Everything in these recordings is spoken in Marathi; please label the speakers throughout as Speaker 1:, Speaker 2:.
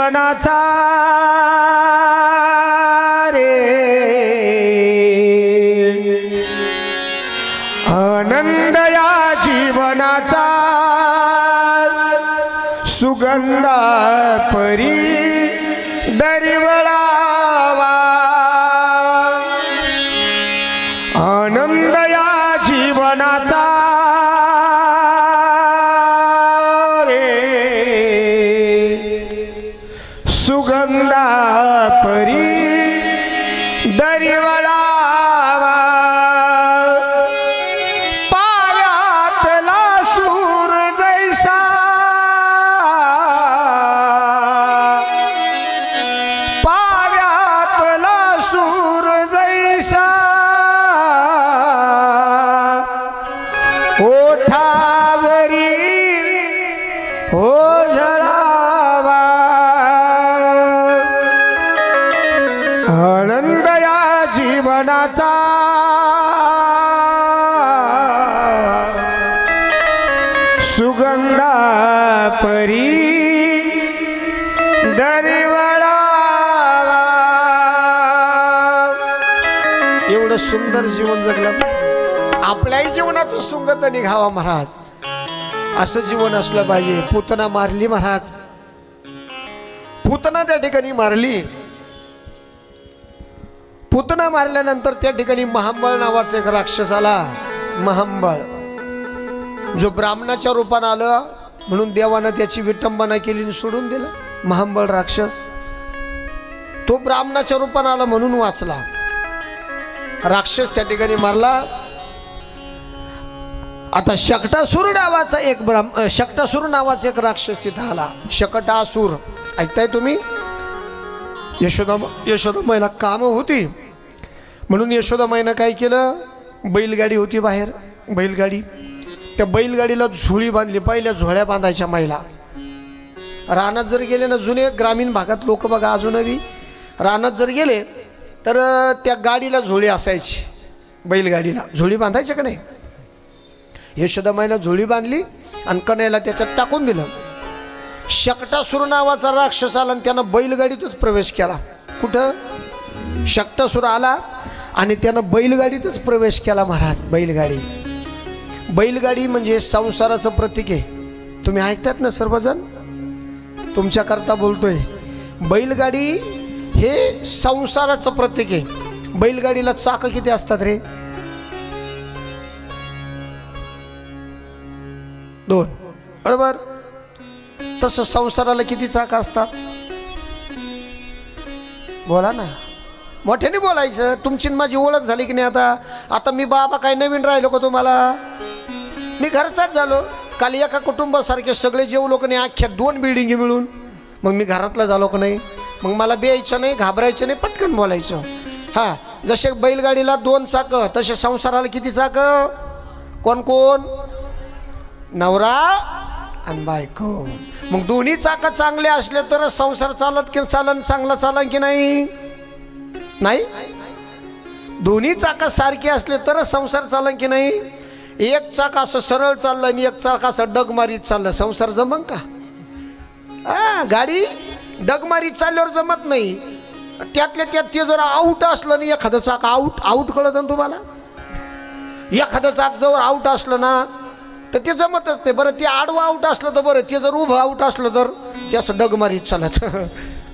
Speaker 1: जीवनाचा रे आनंद या जीवनाचा सुगंधा परी दरिवळावा आनंद या जीवनाचा रे सुगंधा परी दरिवळावा पायातला सूर जैसा पायातला सूर जैसा ओठावरी हो झळावा आनंद या जीवनाचा सुगंधा परी दरिवळावा एवढं सुंदर जीवन जगलं आपल्याही जीवनाचं सुंगत निघावा महाराज असं जीवन असलं पाहिजे। पूतना मारली महाराज पूतना त्या ठिकाणी मारली पूतना मारल्यानंतर त्या ठिकाणी महांबळ नावाचा एक राक्षस आला महांबळ जो ब्राह्मणाच्या रूपाने आलं म्हणून देवानं त्याची विटंबना केली आणि सोडून दिलं महांबळ राक्षस तो ब्राह्मणाच्या रूपाने आला म्हणून वाचला राक्षस त्या ठिकाणी मारला। आता शकटासूर नावाचा एक शकटासूर नावाचा एक राक्षस तिथं आला शकटासूर ऐकताय तुम्ही यशोदा महिला काम होती म्हणून यशोदा महिना काय केलं बैलगाडी होती बाहेर बैलगाडी त्या बैलगाडीला झोळी बांधली पहिल्या झोळ्या बांधायच्या महिला रानात जर गेले ना जुने ग्रामीण भागात लोक बघा अजूनही रानात जर गेले तर त्या गाडीला झोळी असायची बैलगाडीला झोळी बांधायची का नाही यशोदा महिना झोळी बांधली आणि कन्याला त्याच्यात टाकून दिलं। शकटासूर नावाचा राक्षस आला आणि त्यानं बैलगाडीतच प्रवेश केला कुठं शकटासूर आला आणि त्यानं बैलगाडीतच प्रवेश केला महाराज बैलगाडी म्हणजे संसाराचं प्रतीक आहे तुम्ही ऐकतात ना सर्वजण तुमच्याकरता बोलतोय बैलगाडी हे संसाराचं प्रतीक आहे बैलगाडीला चाक किती असतात रे 2 बरोबर तसं संसाराला किती चाक असतात बोला ना मोठ्याने बोलायचं तुमची माझी ओळख झाली की नाही आता मी बाबा काय नवीन राहिलो का तुम्हाला मी घरचाच झालो काल एका कुटुंबासारखे सगळे जेवलो का नाही अख्ख्या 2 बिल्डिंगी मिळून मग मी घरातला झालो का नाही मग मला बेयायचं नाही घाबरायचं नाही पटकन बोलायचं हां जसे बैलगाडीला 2 चाक तसे संसाराला किती चाक कोण कोण नवरा आणि बायको मग दोन्ही चाक चांगले असले तर संसार चालत की चांगला चालन की नाही दोन्ही चाक सारखे असले तर संसार चालन की नाही एक चाक असं सरळ चाललं आणि एक चाक असं डगमारीत चाललं संसार जमन का गाडी डगमारीत चालल्यावर जमत नाही त्यातल्या त्यात ते जर आऊट असलं ना एखादं चाक आऊट कळत ना तुम्हाला एखादं चाक जवळ आऊट असलं ना तर ते जमतच नाही बरं ते आडवं आऊट असलं तर बरं ते जर उभं आऊट असलं तर ते असं डगमारीत चालत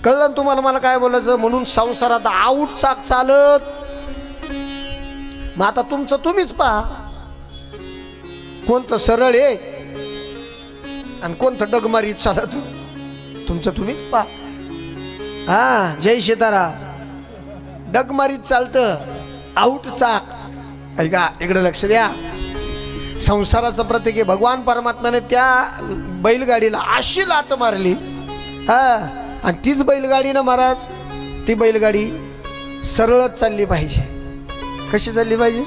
Speaker 1: कळलं ना तुम्हाला मला काय बोलायचं म्हणून संसारात आऊट चाक चालत मग आता तुमचं तुम्हीच पहा कोणतं सरळ आहे आणि कोणतं डगमारीत चालत तुमचं तुम्हीच पहा हा जय सीताराम डगमारीत चालतं आऊट चाक ऐका इकडे लक्ष द्या संसाराचं प्रतीक आहे भगवान परमात्म्याने त्या बैलगाडीला अशी लात मारली हा आणि तीच बैलगाडी ना महाराज ती बैलगाडी सरळच चालली पाहिजे कशी चालली पाहिजे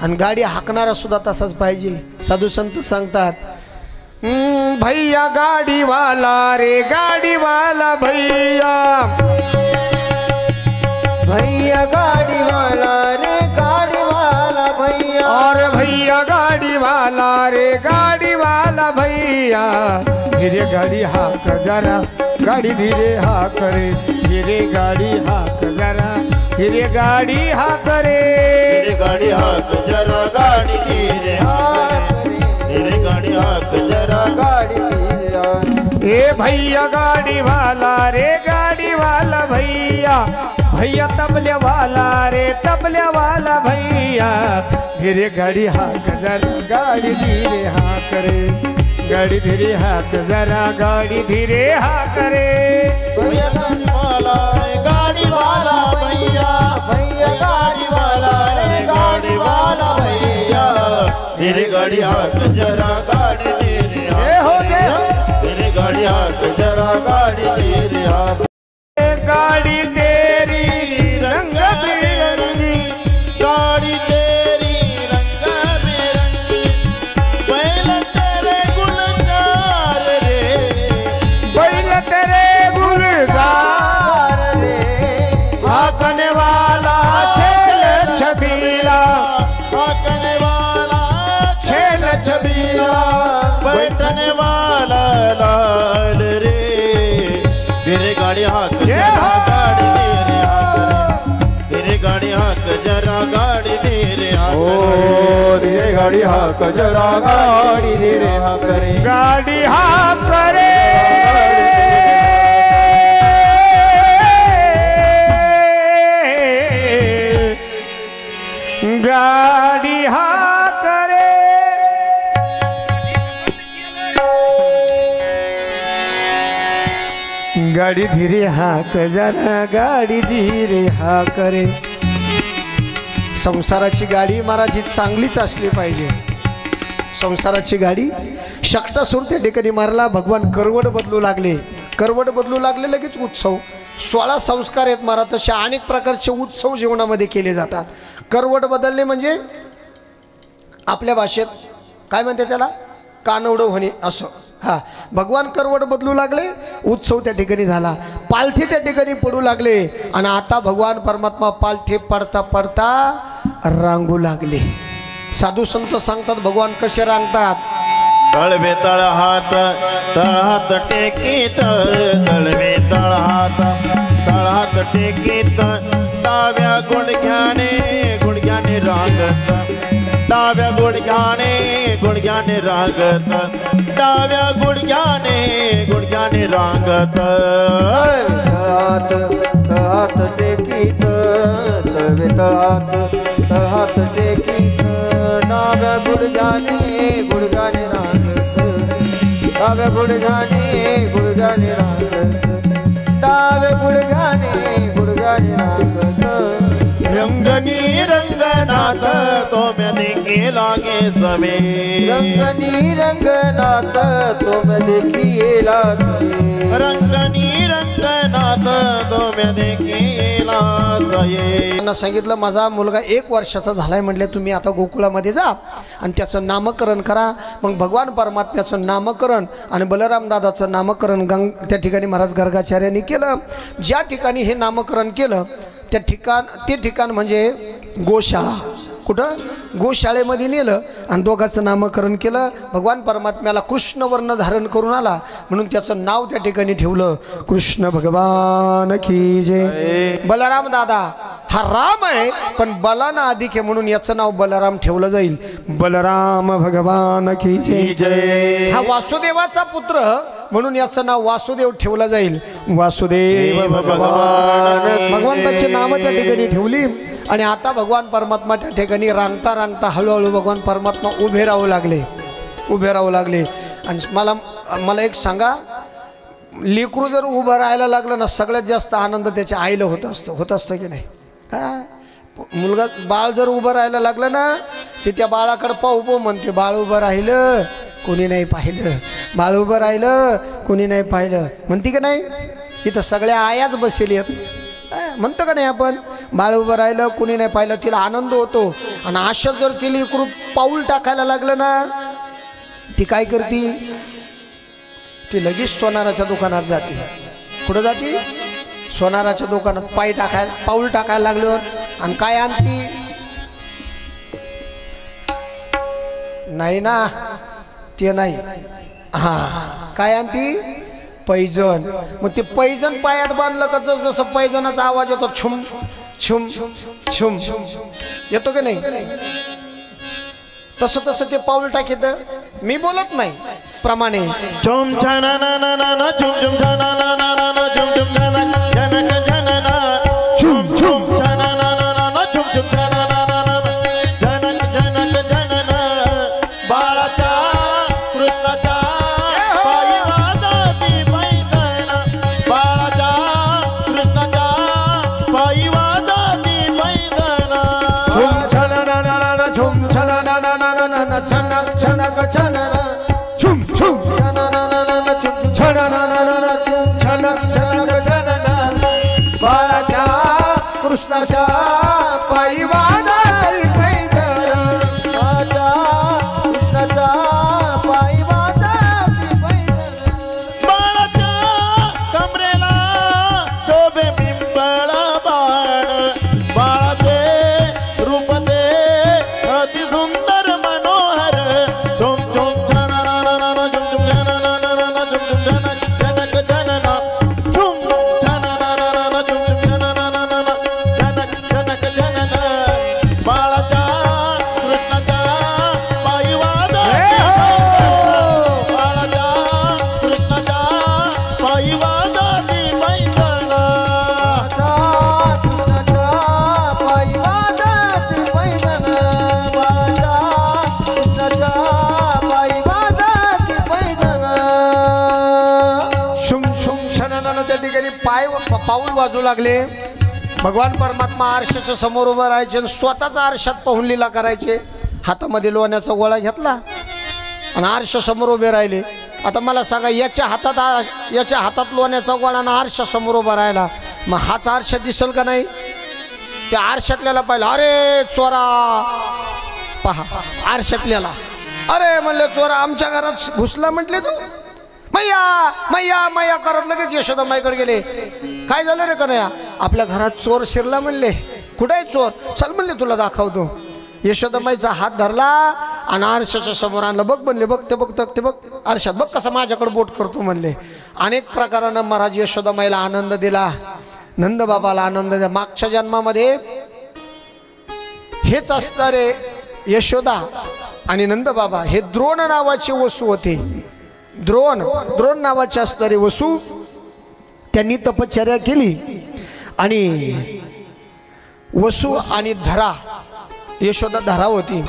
Speaker 1: आणि गाडी हाकणारा सुद्धा तसाच पाहिजे साधू संत सांगतात भैया गाडीवाला रे गाडीवाला भैया
Speaker 2: भैया गाडीवाला रे गाडीवाला भैया
Speaker 1: और भैया गाडीवाला रे गाडीवाला भैया मेरी गाड़ी हाक जरा गाडी धीरे हा करे धीरे गाडी हाक जरा धीरे गाडी हा करे
Speaker 3: धीरे गाड़ी हाक जरा गाड़ी धीरे हाक धीरे गाड़ी हाक जरा
Speaker 2: गाडी धीरे हाक
Speaker 1: ए भैया गाड़ी वाला रे गाड़ी वाला भैया भैया तबले वाला रे तबले वाला भैया धीरे गाड़ी हाक जरा गाड़ी धीरे हा करे गाड़ी धीरे हाक जरा गाड़ी धीरे हा करे
Speaker 3: भैया गाड़ी वाला रे गाड़ी वाला भैया
Speaker 2: भैया गाडी वाला रे गाडी वाला भैया
Speaker 3: धीरे गाड़ी हाक जरा गाड़ी धीरे
Speaker 1: ए हो जे
Speaker 3: धीरे गाड़ी हाक जरा गाड़ी धीरे हाक
Speaker 1: गाड़ी तेरी रंग बिरंगी
Speaker 3: गाड़ी तेरी रंग बिरंगी बैल तेरे गुलजार रे
Speaker 1: बैल तेरे गुलजार
Speaker 2: रे
Speaker 1: हाकने वाला छेल छबीला
Speaker 3: हाकने वाला
Speaker 1: छेल छबीला
Speaker 3: बैठने वाला लाल रे धीरे गाड़ी हाक जरा गाड़ी धीरे हाक धीरे गाड़ी हाक जरा गाड़ी धीरे हाक
Speaker 2: ओ धीरे गाडी हाक जरा गाडी धीरे हाक रे
Speaker 1: गाड़ी हा करे गाड़ी हा करे गाड़ी धीरे हाक जरा गाडी धीरे हा करे संसाराची गाडी महाराज ही चांगलीच असली पाहिजे संसाराची गाडी शकटासूर त्या ठिकाणी मारला भगवान करवड बदलू लागले करवड बदलू लागले लगेच उत्सव 16 संस्कार आहेत महाराज तसे अनेक प्रकारचे उत्सव जीवनामध्ये केले जातात करवड बदलले म्हणजे आपल्या भाषेत काय म्हणते त्याला कानवडं होणे असं हा भगवान करवड बदलू लागले उत्सव त्या ठिकाणी झाला पालथी त्या ठिकाणी पडू लागले आणि आता भगवान परमात्मा पालथी पडता पडता रांगू लागले साधू संत सांगतात भगवान कसे रांगतात
Speaker 3: तळवे तळ हात टेकीत तळवे तळ हात टेकीत डाव्या गुडघ्याने रागत डाव्या गुडघ्याने रागत डाव्या गुडघ्याने रागत
Speaker 2: तळहात तळहात टेकीत तळवे तळहात टेकीत डाव्या गुडघ्याने रांगत डाव्या गुडघ्याने रांगत डाव्या गुडघ्याने रांगत
Speaker 3: रंगनी रंगनाथ तो मैं लागे सवे
Speaker 2: रंगनी रंगनाथ तुम देखिए लागे
Speaker 3: रंगनी रंगनाथ तो मैं सये
Speaker 1: त्यांना सांगितलं माझा मुलगा 1 वर्षाचा झालाय म्हटले तुम्ही आता गोकुळामध्ये जा आणि त्याचं नामकरण करा मग भगवान परमात्म्याचं नामकरण आणि बलराम दादाचं नामकरण त्या ठिकाणी महाराज गर्गाचार्यांनी केलं ज्या ठिकाणी हे नामकरण केलं ते ठिकाण म्हणजे गोशाळा कुठं गोशाळेमध्ये नेलं आणि दोघांचं नामकरण केलं भगवान परमात्म्याला कृष्ण वर्ण धारण करून आला म्हणून त्याचं नाव त्या ठिकाणी ठेवलं कृष्ण भगवान की जय बलराम दादा हा राम आहे पण बलाना अधिक आहे म्हणून याचं नाव बलराम ठेवलं जाईल बलराम भगवान की जय हा वासुदेवाचा पुत्र म्हणून याचं नाव वासुदेव ठेवलं जाईल वासुदेव भगवान भगवंताची नामं त्या ठिकाणी ठेवली आणि आता भगवान परमात्मा त्या ठिकाणी रांगता रांगता हळूहळू भगवान परमात्मा उभे राहू लागले आणि मला एक सांगा लेकरू जर उभं राहायला लागलं ना सगळ्यात जास्त आनंद त्याच्या आईला होत असतं की नाही मुलगा बाळ जर उभं राहायला लागलं ना ते त्या बाळाकडे पाहू म्हणते बाळ उभं राहिलं कोणी नाही पाहिलं बाळ उभं राहिलं कोणी नाही पाहिलं म्हणते का नाही इथं सगळ्या आयाच बसलेली आहेत म्हणतो का नाही आपण बाळ उभं राहिलं कोणी नाही पाहिलं तिला आनंद होतो आणि अशा जर तिला इकडून पाऊल टाकायला लागलं ना ती काय करते ती लगेच सोनाराच्या दुकानात जाते कुठं जाते सोनाराच्या दुकानात पाऊल टाकायला लागल्यावर आणि काय आणती नाही ना ते नाही हा काय आणती पैजण. मग ते पैजण पायात बांधलं का जसं पैजणाचा आवाज येतो छुम छुम छुम येतो की नाही, तसं तसं ते पाऊल टाकीत. मी बोलत नाही प्रमाणे.
Speaker 3: झुम छना ना ना ना ना झुम झुम छना ना ना ना ना झुम झुम छना जनक जनना झुम झुम छना ना ना ना ना झुम झुम छना ना ना ना जनक जनक जनना बाळाचा कृष्णाचा पायी वाजती पैठणा बाळाचा कृष्णाचा पायी वाजती पैठणा
Speaker 1: झुम छना ना ना ना ना झुम छना ना ना ना ना ना छनक छनक छनक झुम झुम छना ना ना ना ना झुम छना ना ना ना ना छनक छनक छनक बाळाच्या कृष्णाच्या पायी वाजती पैठण. बाळाच्या कृष्णाच्या पायी वाजती पैठण.
Speaker 3: बाळाच्या कमरेला शोभे पिंपळ बाण बाळाचे रूप दे अति सुंदर मनोहर झुम झुम छना ना ना ना ना झुम झुम छना ना ना ना ना झुम झुम छना जनक जनना झुम छना ना ना ना ना झुम झुम छना ना ना ना ना जनक जनक जनना बाळाच्या कृष्णाच्या पायी वाजती बाळाच्या कृष्णाच्या पायी वाजती पैठणा
Speaker 1: त्या ठिकाणी पाऊल वाजू लागले. भगवान परमात्मा आरशाच्या समोर उभं राहायचे आणि स्वतःच आरशात पाहून लीला करायचे. हातामध्ये लोण्याचा गोळा घेतला आणि आरशा समोर उभे राहिले. आता मला सांगा, याच्या हातात लोण्याचा गोळा आणि आरशा समोर उभा राहिला, मग हाच आरशा दिसेल का नाही? त्या आरशातल्याला पाहिलं, अरे चोरा, पहा आरशातल्याला, अरे म्हणले चोरा आमच्या घरात घुसला म्हटले तू, मैया मैया मैया करत लगेच यशोदामाईकडे गेले. काय झालं रे कन्हैया? आपल्या घरात चोर शिरला म्हणले. कुठे आहे चोर? चल म्हणले तुला दाखवतो. यशोदामाईचा हात धरला आणि आरशाच्या समोर आणलं. बघ म्हणले, बघ ते बघ ते बघ आरशात बघ कसा माझ्याकडे बोट करतो म्हणले. अनेक प्रकारानं महाराज यशोदामाईला आनंद दिला, नंदबाबाला आनंद दिला. मागच्या जन्मामध्ये हेच असणारे यशोदा आणि नंदबाबा हे द्रोण नावाचे वसू होते. द्रोण नावाचे असणारे वसू, त्यांनी तपश्चर्या केली आणि वसू आणि धरा, यशोदा धरा होती,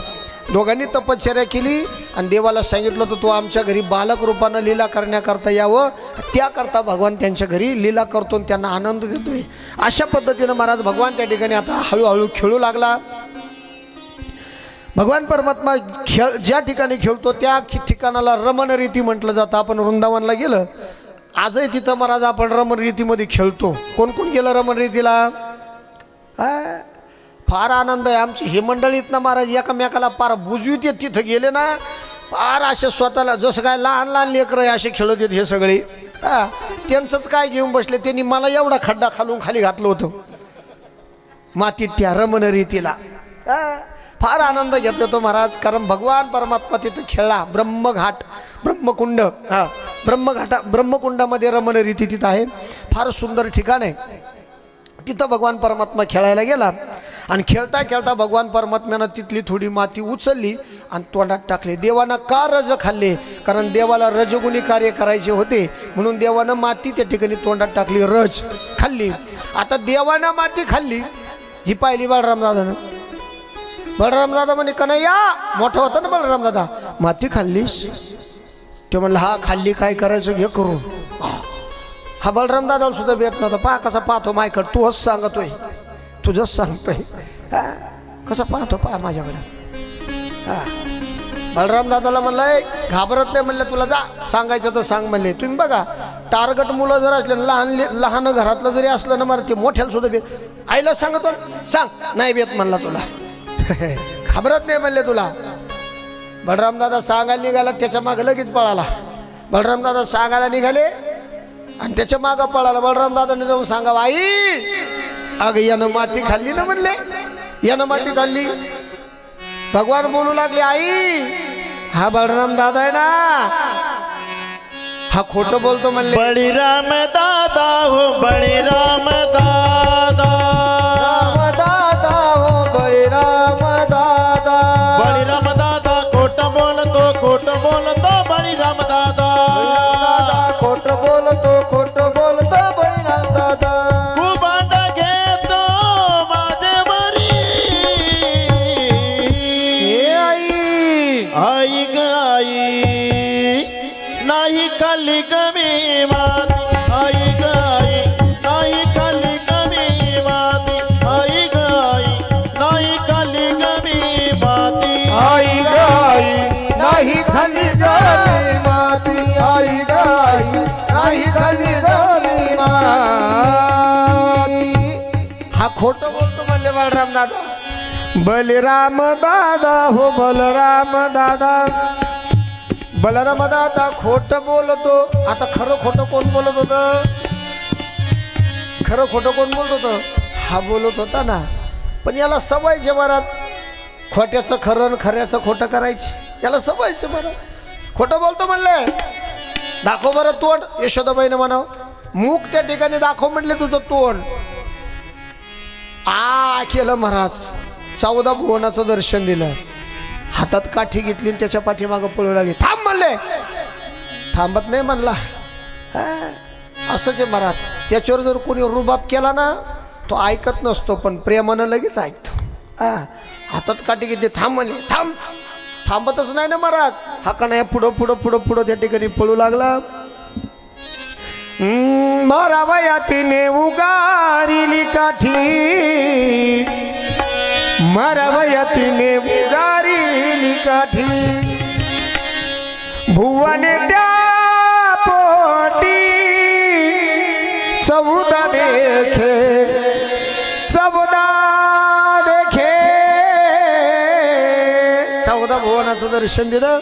Speaker 1: दोघांनी तपश्चर्या केली आणि देवाला सांगितलं तर तू आमच्या घरी बालक रूपानं लीला करण्याकरता यावं. त्याकरता भगवान त्यांच्या घरी लीला करतो आणि त्यांना आनंद देतोय. अशा पद्धतीनं महाराज भगवान त्या ठिकाणी आता हळूहळू खेळू लागला. भगवान परमात्मा ज्या ठिकाणी खेळतो त्या ठिकाणाला रमण रीती म्हटलं जातं. आपण वृंदावनला गेलं, आजही तिथं महाराज आपण रमण रीतीमध्ये खेळतो. कोण कोण गेलं रमण रीतीला? फार आनंद आहे. आमची ही मंडळीत ना महाराज एकामेकाला फार बुजवीत येत, तिथं गेले ना फार असे स्वतःला जसं काय लहान लहान लेकरं असे खेळत येत हे सगळे. त्यांचंच काय घेऊन बसले, त्यांनी मला एवढा खड्डा खालून खाली घातलं होतं मातीत त्या रमण रीतीला. फार आनंद घेतला तो महाराज, कारण भगवान परमात्मा तिथं खेळला. ब्रह्मघाट, ब्रह्मकुंड, ब्रह्मकुंडामध्ये रमण रीती तिथं आहे. फार सुंदर ठिकाण आहे. तिथं भगवान परमात्मा खेळायला गेला आणि खेळता खेळता भगवान परमात्म्यानं तिथली थोडी माती उचलली आणि तोंडात टाकली. देवानं का रज खाल्ले? कारण देवाला रजगुणी कार्य करायचे होते, म्हणून देवानं माती त्या ठिकाणी तोंडात टाकली, रज खाल्ली. आता देवानं माती खाल्ली ही पाहिली बळराम दादानं. बळराम दादा म्हणे, कन्हैया, मोठा होता ना बळराम दादा, माती खाल्लीस? ते म्हणलं हा खाल्ली, काय करायचं घे करू. हा बळराम दादाला सुद्धा भेट नव्हता. पहा कसा पाहतो माझ्याकडे, तू हस सांगतोय, तुझंच सांगतोय, कसा पाहतो पहा माझ्याकडे. बळराम दादाला म्हणलंय घाबरत नाही, म्हणलं तुला जा सांगायचं तर सांग म्हणले. तुम्ही बघा टार्गट मुलं जर असले, लहान घरातलं जरी असलं ना, मला ते मोठ्याला सुद्धा भेट, आईला सांगतो सांग, नाही भेट म्हणला तुला, घाबरत नाही म्हणले तुला. बळराम दादा सांगायला निघाला, त्याच्या मागे लगेच पळाला. बळराम दादा सांगायला निघाले आणि त्याच्या मागं पळाला. बळराम दादाने जाऊन सांगावं, आई अगं यानं माती खाल्ली ना म्हणले, यानं माती खाल्ली. भगवान बोलू लागले, आई हा बळराम दादा आहे ना, हा खोटं बोलतो म्हणले.
Speaker 3: बळीराम दादा हो बळीराम दादा
Speaker 4: दादा हो बळीराम दादा
Speaker 3: बळीराम दादा खोट बोलतो बळीराम दादा
Speaker 4: खोट बोलतो बळीराम दादा
Speaker 3: कुबांड घेतो माझे बरी आई ग आई नाही खाली कमी माती आई ग आई नाही खाली कमी माती आई ग आई नाही खाली कमी माती
Speaker 2: आई गाई नाही खाली जाणे माती आई गाई नाही खाली जाणे माती.
Speaker 1: हा खोटं बोलतो म्हणले बलराम दादा.
Speaker 2: बलराम दादा हो बलराम दादा
Speaker 1: बलराम दादा खोटं बोलतो. आता खरं खोटं कोण बोलत होतं? खरं खोटं कोण बोलत होतं? हा बोलत होता ना. पण याला सवय आहे महाराज, खोट्याचं खरं आणि खऱ्याचं खोटं करायची. याला सवय आहे महाराज. खोटं बोलतो म्हणले. दाखव बरं तोंड. यशोदाबाईने म्हणाव मूक त्या ठिकाणी दाखव म्हणले तुझं तोंड. केलं महाराज. 14 भुवनाचं दर्शन दिलं. हातात काठी घेतली आणि त्याच्या पाठीमागं पळू लागली. थांब म्हणले. थांबत नाही म्हणला. असंच आहे महाराज. त्याच्यावर जर कोणी रुबाब केला ना तो ऐकत नसतो, पण प्रेमानं लगेच ऐकतो. हातात काठी घेतली. थांब म्हणले. थांब. थांबतच नाही ना महाराज. हा का नाही पुढं पुढं पुढं पुढं त्या ठिकाणी पळू लागला. मारावयातीने उगारिली काठी मारावयातीने उगारिली काठी भुवने त्या पोटी 14 देखे 14 भुवनाचं दर्शन दिलं.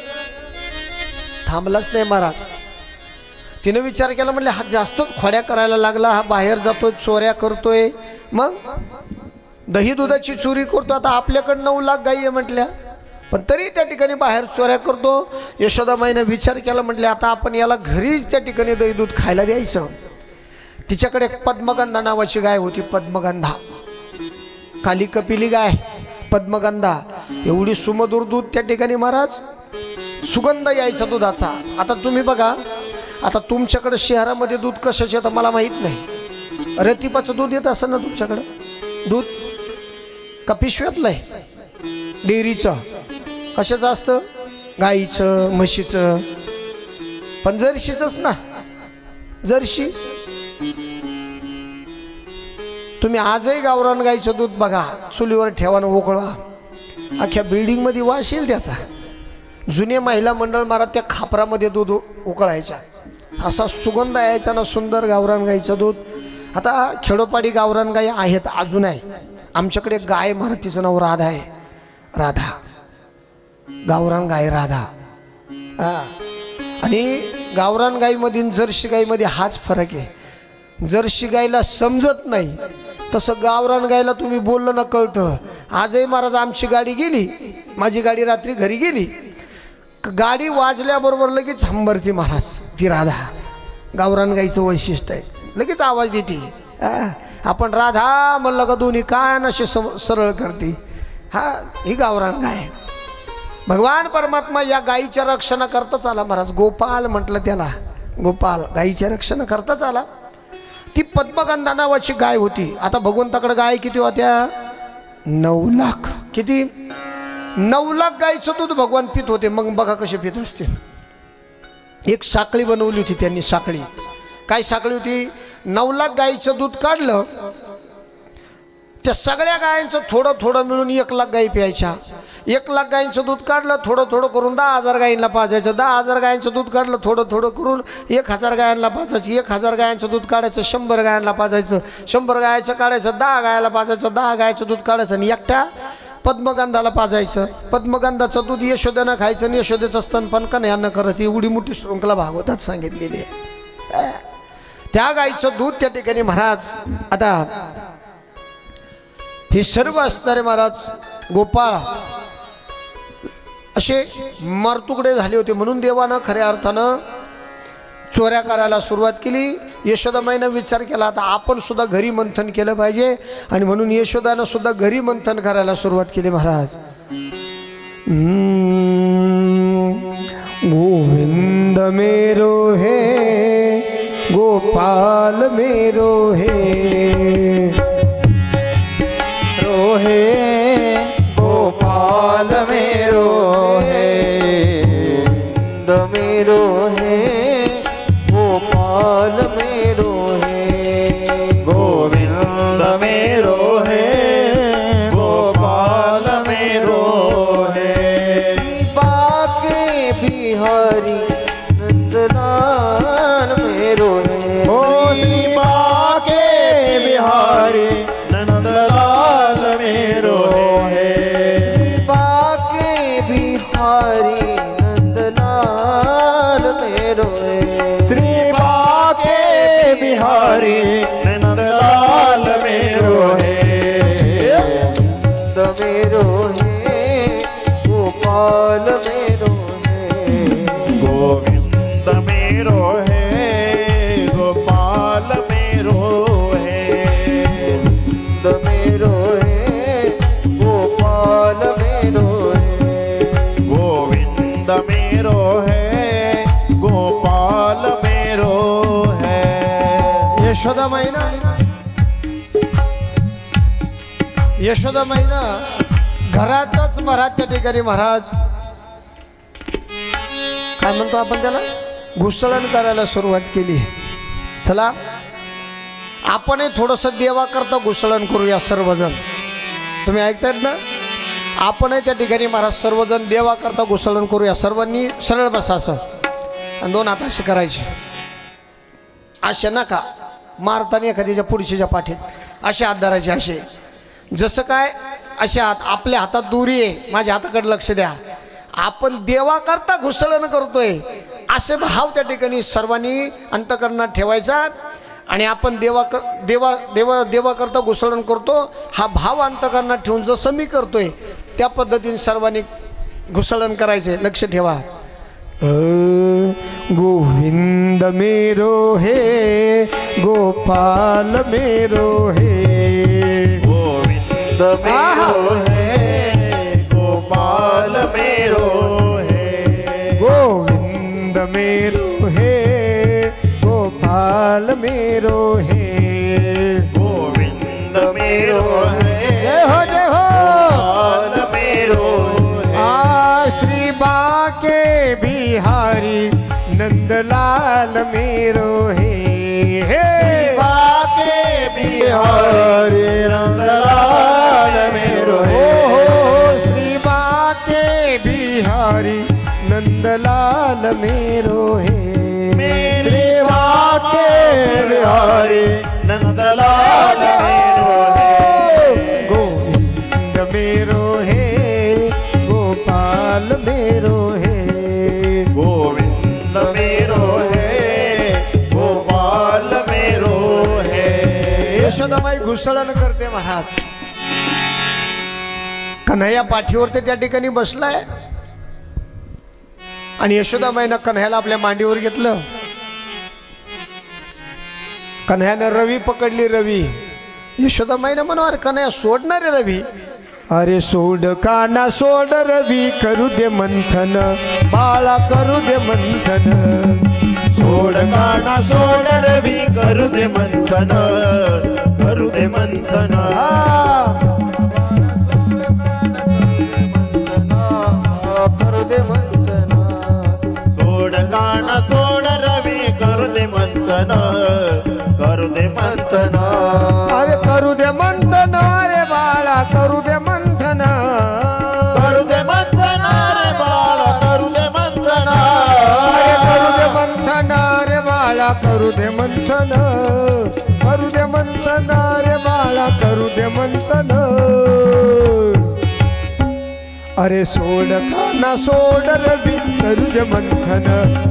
Speaker 1: थांबलाच नाही महाराज. तिने विचार केला म्हणले हा जास्तच खोड्या करायला लागला. हा बाहेर जातोय, चोऱ्या करतोय, मग दही दुधाची चोरी करतो. आता आपल्याकडे 9 लाख गाई आहे म्हटल्या, पण तरी त्या ठिकाणी बाहेर चोऱ्या करतो. यशोदाबाईने विचार केला म्हटले आता आपण याला घरीच त्या ठिकाणी दही दूध खायला द्यायचं. तिच्याकडे पद्मगंधा नावाची गाय होती. पद्मगंधा काली कपिली गाय पद्मगंधा. एवढी सुमधुर दूध त्या ठिकाणी महाराज. सुगंध यायचा दुधाचा. आता तुम्ही बघा, आता तुमच्याकडे शहरामध्ये दूध कशाचे तर मला माहीत नाही. रतिपाचं दूध येत असं ना तुमच्याकडं? दूध का पिशव्यातलं आहे? डेअरीचं कशाचं असतं? गाईचं, म्हशीचं, पण जर्शीचंच ना. जर्शी. तुम्ही आजही गावरान गाईचं दूध बघा, चुलीवर ठेवा ना उकळवा, अख्ख्या बिल्डिंगमध्ये वास येईल त्याचा. जुने महिला मंडळ महाराज त्या खापरामध्ये दूध उकळायच्या. असा सुगंध यायचा ना सुंदर गावरान गाईचं दूध. आता खेडोपाडी गावरान गाई आहेत अजून आहे. आमच्याकडे गाय महाराज तिचं नाव राधा आहे. राधा गावरान गाय राधा. आणि गावरान गाईमध्ये जर्सी गाईमध्ये हाच फरक आहे. जर्सी गाईला समजत नाही तसं गावरान गायला तुम्ही बोललं ना कळतं. आजही महाराज आमची गाडी गेली, माझी गाडी रात्री घरी गेली, गाडी वाजल्याबरोबर लगेच हंबरती महाराज. ती राधा गावरान गाईचं वैशिष्ट्य आहे. लगेच आवाज देते. आपण राधा म्हणलं का दोन्ही कान असे सरळ करते. ही गावरान गाय. भगवान परमात्मा या गाईच्या रक्षणा करताच आला महाराज. गोपाल म्हटलं त्याला. गोपाल गाईच्या रक्षणा करताच आला. ती पद्मगंधा नावाची गाय होती. आता भगवंताकडे गाय किती होत्या? 9 लाख. किती? 9 लाख गायचं दूध भगवान पित होते. मग बघा कसे पित असतील. एक साखळी बनवली होती त्यांनी. साखळी काय साखळी होती? 9 लाख गायचं दूध काढलं, त्या सगळ्या गायांचं थोडं थोडं मिळून 1 लाख गायी प्यायच्या. 1 लाख गायींचं दूध काढलं, थोडं थोडं करून 10,000 गायींना पाजायचं. 10,000 गायींचं दूध काढलं, थोडं थोडं करून 1,000 गायांना पाजायचं. 1,000 गायांचं दूध काढायचं, 100 गायांना पाजायचं. 100 गायचं काढायचं, 10 गायाला पाजायचं. 10 गायचं दूध काढायचं आणि एकट्या पद्मगंधाला पाजायचं. पद्मगंधाचं दूध यशोदेनं खायचं आणि यशोदेचं स्तनपान कन्हैयानं करायचं. एवढी मोठी श्रृंखला भागवतात सांगितलेली आहे. त्या गायचं दूध त्या ठिकाणी महाराज. आता हे सर्व असणारे महाराज गोपाळ असे मरतुकडे झाले होते. म्हणून देवानं खऱ्या अर्थानं चोऱ्या करायला सुरुवात केली. यशोदामाईनं विचार केला आता आपण सुद्धा घरी मंथन केलं पाहिजे आणि म्हणून यशोदानं सुद्धा घरी मंथन करायला सुरुवात केली. महाराज गोविंद मेरो है गोपाल मेरो है
Speaker 4: रोहे गोपाल मेरो है मेरो है गोपाल मेरो है
Speaker 3: गोविंद मेरो है गोपाल मेरो है
Speaker 4: बाके बिहारी नंदलाल मेरो है
Speaker 3: ओ श्री बाके बिहारी नंदलाल मेरो है
Speaker 4: बाके बिहारी नंदलाल मेरो है
Speaker 3: श्री बाके बिहारी नंदलाल मेरो है
Speaker 4: मेरो है गोपाल मेरो है
Speaker 3: गोविंद मेरो है गोपाल मेरो है
Speaker 4: मेरो है गोपाल मेरो है
Speaker 3: गोविंद मेरो है गोपाल मेरो है
Speaker 1: यशोदामाईनं घरातच महाराज त्या ठिकाणी महाराज काय म्हणतो आपण त्याला घुसळण करायला सुरुवात केली. चला आपणही थोडंसं देवाकरता घुसळण करूया सर्वजण. तुम्ही ऐकतायत ना? आपणही त्या ठिकाणी महाराज सर्वजण देवाकरता घुसळण करूया. सर्वांनी सरळ बसा असं आणि दोन हात असे करायचे. असे नका मारताना एखाद्याच्या पुढशीच्या पाठीत असे हात धरायचे. असे जसं काय असे हात आपल्या हातात दोरी आहे. माझ्या हाताकडे लक्ष द्या. आपण देवाकरता घुसळण करतोय असे भाव त्या ठिकाणी सर्वांनी अंतकरणात ठेवायचा आणि आपण देवाकरता घुसळण करतो हा भाव अंतकरणात ठेवून जसं मी करतोय त्या पद्धतीने सर्वांनी घुसळण करायचे. लक्ष ठेवा. गोविंद मेरो है गोपाल मेरो है
Speaker 3: गोविंद मेरो है गोपाल मेरो है
Speaker 1: गोविंद मेरो है गोपाल मेरो है
Speaker 3: गोविंद मेरो है
Speaker 1: जय हो
Speaker 3: गोपाल मेरो है
Speaker 1: श्री बाके बिहारी नंदलाल मेरो है
Speaker 3: बाके बिहारी नंदलाल मेरो है
Speaker 1: श्री बाके बिहारी नंदलाल मेरो है
Speaker 3: मेरे बाके बिहारी नंदलाल मेरो है
Speaker 1: गोविंद मेरो है गोपाल मेरो है
Speaker 3: गोविंद मेरो है गोपाल मेरो है
Speaker 1: यशोदामाई घुसळण करते महाराज. कन्हैया पाठीवरती त्या ठिकाणी बसलाय आणि यशोदामाईनं कन्हैयाला आपल्या मांडीवर घेतलं. कन्हैयानं रवी पकडली. रवी यशोदामाईनं म्हणा अरे कन्हैया सोडणार रे रवी. अरे सोड काना सोड रवी करू दे मंथन बाळा करू दे मंथन.
Speaker 3: सोड काना सोड रवी करू दे मंथन करू दे मंथन
Speaker 4: करू दे मंथन
Speaker 3: सोड काना सोड रवी करू दे मंथन करू दे मंथन
Speaker 1: अरे करू दे मंथन रे बाळा करू दे मंथन
Speaker 3: करू दे मंथन रे बाळा करू दे मंथन
Speaker 1: अरे करू दे मंथन रे बाळा करू दे मंथन करू दे मंथन रे बाळा करू दे मंथन. अरे सोड काना सोड रवी करू दे मंथन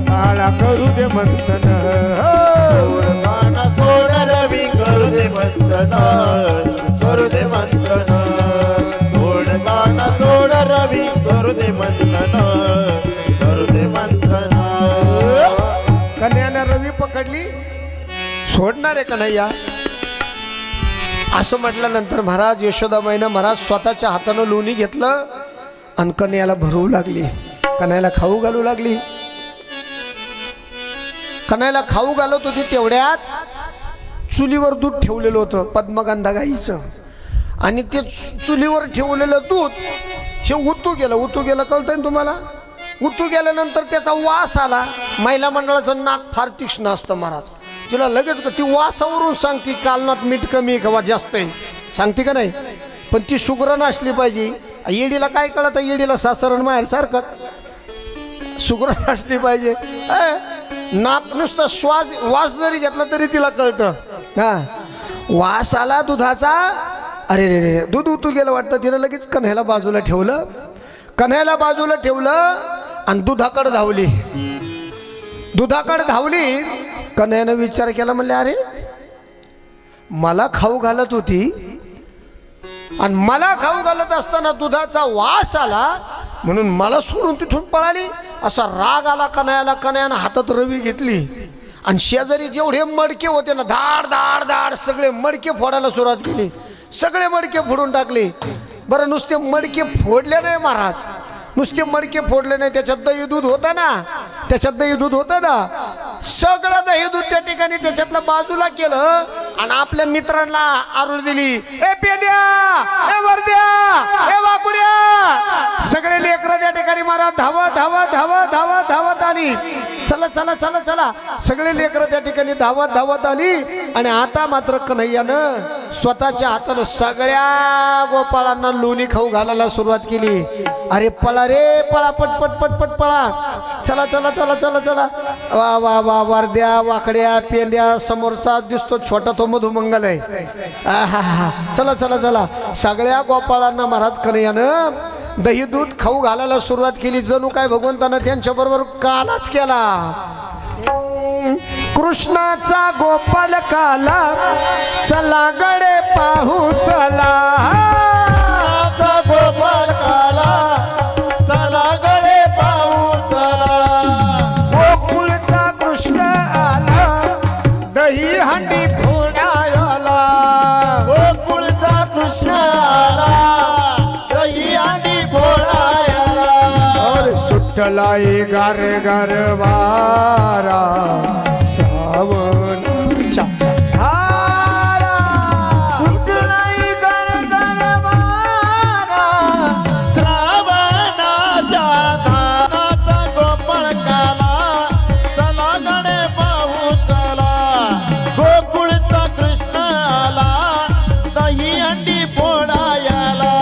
Speaker 1: बाळा करू दे मंथन.
Speaker 3: सोड काना सोड रवी करू दे मंथन करू दे मंथन सोड काना सोड रवी करू दे मंथन करू दे मंथन
Speaker 1: कन्यानं रवी फोडणार आहे कन्हैया असं म्हटल्यानंतर महाराज यशोदाबाईनं महाराज स्वतःच्या हातानं लोणी घेतलं आणि कन्हैयाला भरवू लागली, कन्हैयाला खाऊ घालू लागली. कन्हैयाला खाऊ घालत होती तेवढ्यात चुलीवर दूध ठेवलेलं होतं पद्मगंधा गाईचं, आणि ते चुलीवर ठेवलेलं दूध हे उतू गेलं कळतंय ना तुम्हाला. उतू गेल्यानंतर त्याचा वास आला. महिला मंडळाचं नाक फार तीक्ष्ण असतं महाराज, तिला लगेच ती वासावरून सांगते कालनात मीठ कमी किंवा जास्त आहे सांगते का नाही. पण ती सुगरण असली पाहिजे. येडीला काय कळत, येडीला सासरण माहेर सारखंच. सुगरण असली पाहिजे. नाक नुसतं वास जरी घेतला तरी तिला कळतं. हा वास आला दुधाचा, अरे रे रे दूध उतू गेलं वाटतं. तिनं लगेच कन्हैयाला बाजूला ठेवलं, कन्हैयाला बाजूला ठेवलं आणि दुधाकडे धावली. कन्हैयानं विचार केला, म्हणले अरे मला खाऊ घालत होती आणि मला खाऊ घालत असताना दुधाचा वास आला म्हणून मला सोडून तिथून पळाली. असा राग आला कन्हैयाला. कन्हैयानं हातात रवी घेतली आणि शेजारी जेवढे मडके होते ना धाड धाड धाड सगळे मडके फोडायला सुरुवात केली. सगळे मडके फोडून टाकले. बरं नुसते मडके फोडले नाही महाराज, नुसते मडके फोडले नाही, त्याच्यात दही दूध होतं ना, सगळं दही दूध त्या ठिकाणी त्याच्यातलं बाजूला केलं आणि आपल्या मित्रांना आरूळ दिली. ए पेद्या, ए वरद्या, ए वाकुड्या, सगळे लेकरं त्या ठिकाणी महाराज धावत आली. चला सगळे लेकरं त्या ठिकाणी धावत आली. आणि आता मात्र कन्हैयानं स्वतःच्या हातानं सगळ्या गोपाळांना लोणी खाऊ घालायला सुरुवात केली. अरे पळा रे पळा, पटपट पळा, चला. वा वा वा वारद्या, वाकड्या, पेंड्या, समोरचा दिसतो छोटा तो मधुमंगल आहे. चला सगळ्या गोपाळांना महाराज कन्हैयानं दही दूध खाऊ घालायला सुरुवात केली. जणू काय भगवंतानं त्यांच्या बरोबर कालाच केला. कृष्णाचा गोपाल काला, चला गडे पाहू चला.
Speaker 3: गोपाल काला, चला गडे पाहू चला.
Speaker 1: गोकुळचा कृष्ण आला, दही हंडी फोडायला.
Speaker 3: गोकुळचा कृष्ण आला, दही हंडी फोडायला.
Speaker 1: सुटलाई गार गार वारा, श्रावणाच्या धारा.
Speaker 4: सुटलाई गर गर वारा,
Speaker 3: श्रावणाच्या धाराचा गोपाळ काला, चला गडे पाहू चला. गोकुळचा कृष्ण आला, दही अंडी फोडायला.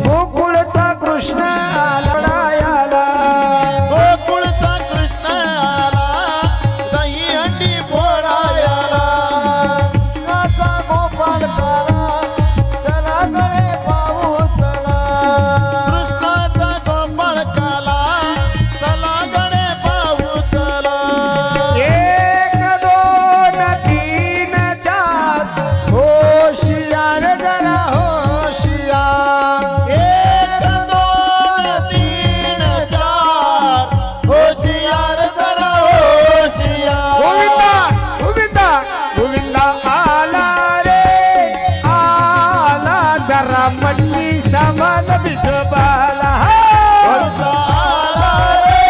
Speaker 1: गोकुळचा कृष्ण आला,
Speaker 3: गोकुळचा कृष्ण आला, दही अंडी फोडायला.
Speaker 4: कृष्णाचा गोपाल काला, चला गडे पाहू चला.
Speaker 3: कृष्णाचा गोपाळ काला, चला गडे पाहू चला.
Speaker 1: एक दोन तीन चार, होशियार जरा होशियार.
Speaker 3: एक दोन तीन चार, होशियार जरा होशियार.
Speaker 1: गोविंदा आला रे आला, जरा मटकी सामान बिजबाला.
Speaker 3: आला रे,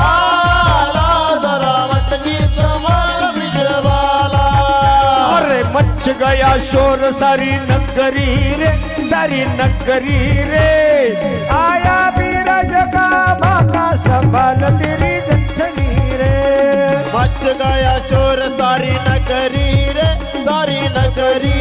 Speaker 3: आला जरा मटकी समान बिजवाला.
Speaker 1: अरे मच गया शोर सारी नगरी रे, आया बीरज का बाका संभाल तेरी गंठनी रे.
Speaker 3: मच गया शोर सारी नगरी रे, सारी नगरी